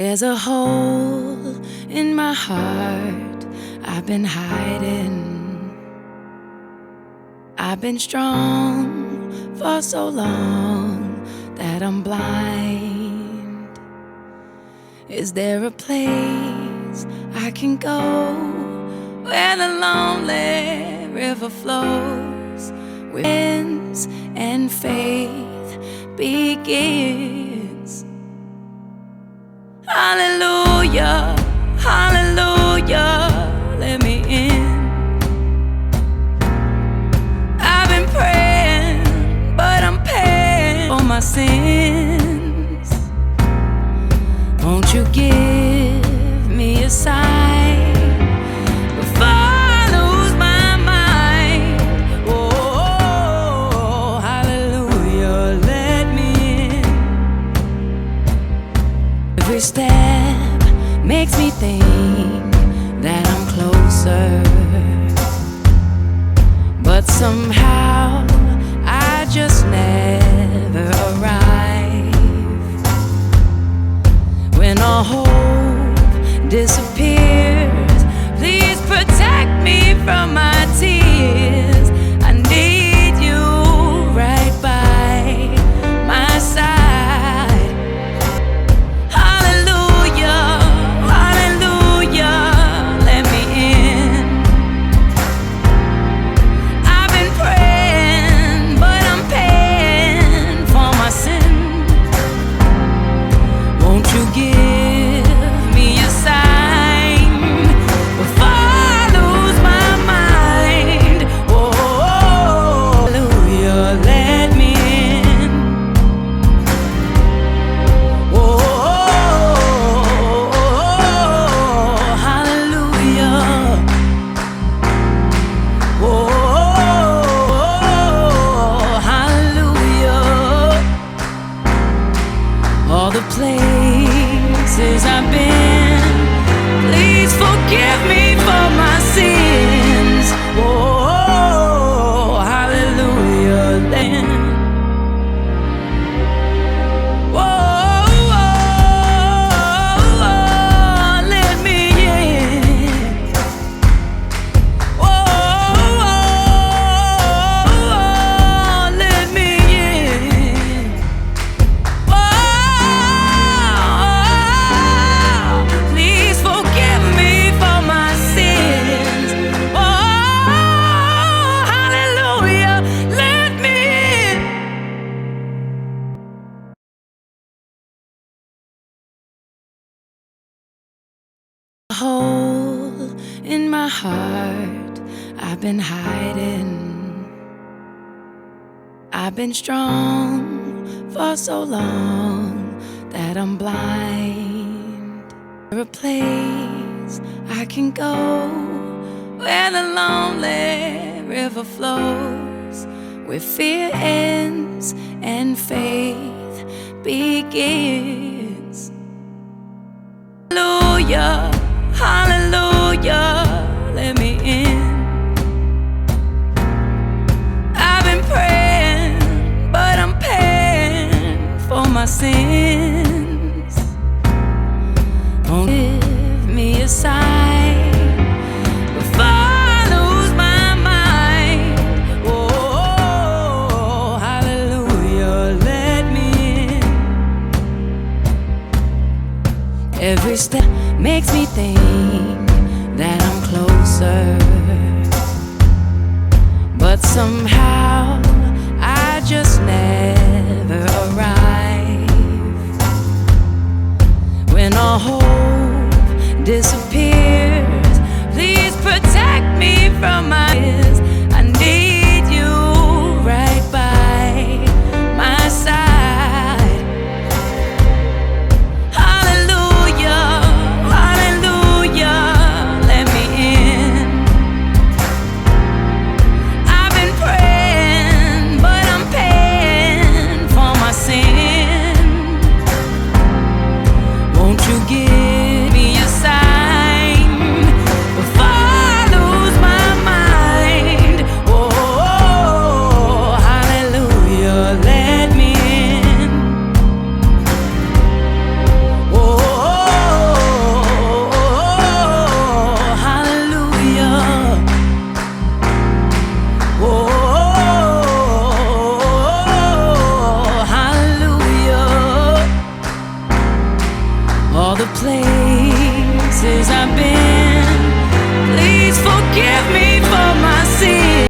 There's a hole in my heart I've been hiding. I've been strong for so long that I'm blind. Is there a place I can go where the lonely river flows, where ends and faith begins? Hallelujah, hallelujah, let me in. I've been praying, but I'm paying for my sins. Won't you give me a sign before I lose my mind? Oh, hallelujah, let me in. Every step makes me think that I'm closer, but somehow I just never arrive. When all hope disappears, please protect me from my tears. I need you right by my side. Hallelujah, hallelujah, let me in. I've been praying, but I'm paying for my sin. Won't you give me a sign before I lose my mind? Oh, hallelujah, let me in. Oh, hallelujah. Oh, hallelujah. All the places I've been, please forgive me for my sins. Oh, hallelujah, then. Oh, let me in. Oh, let me in. Please forgive me for my sins. Oh, hallelujah, let me in. A hole in my heart I've been hiding. I've been strong for so long that I'm blind. There a place I can go where the lonely river flows, where fear ends and faith begins. Hallelujah, hallelujah, let me in. I've been praying, but I'm paying for my sins. Won't give me a sign before I lose my mind. Oh, hallelujah, let me in. Every step makes me think that I'm closer, but somehow I just never arrive. When all hope disappears, please protect me from my fears. I need you right by my side. Hallelujah, hallelujah, let me in. I've been praying, but I'm paying for my sin. Won't you give me a sign before I lose my mind? places I've been. Please forgive me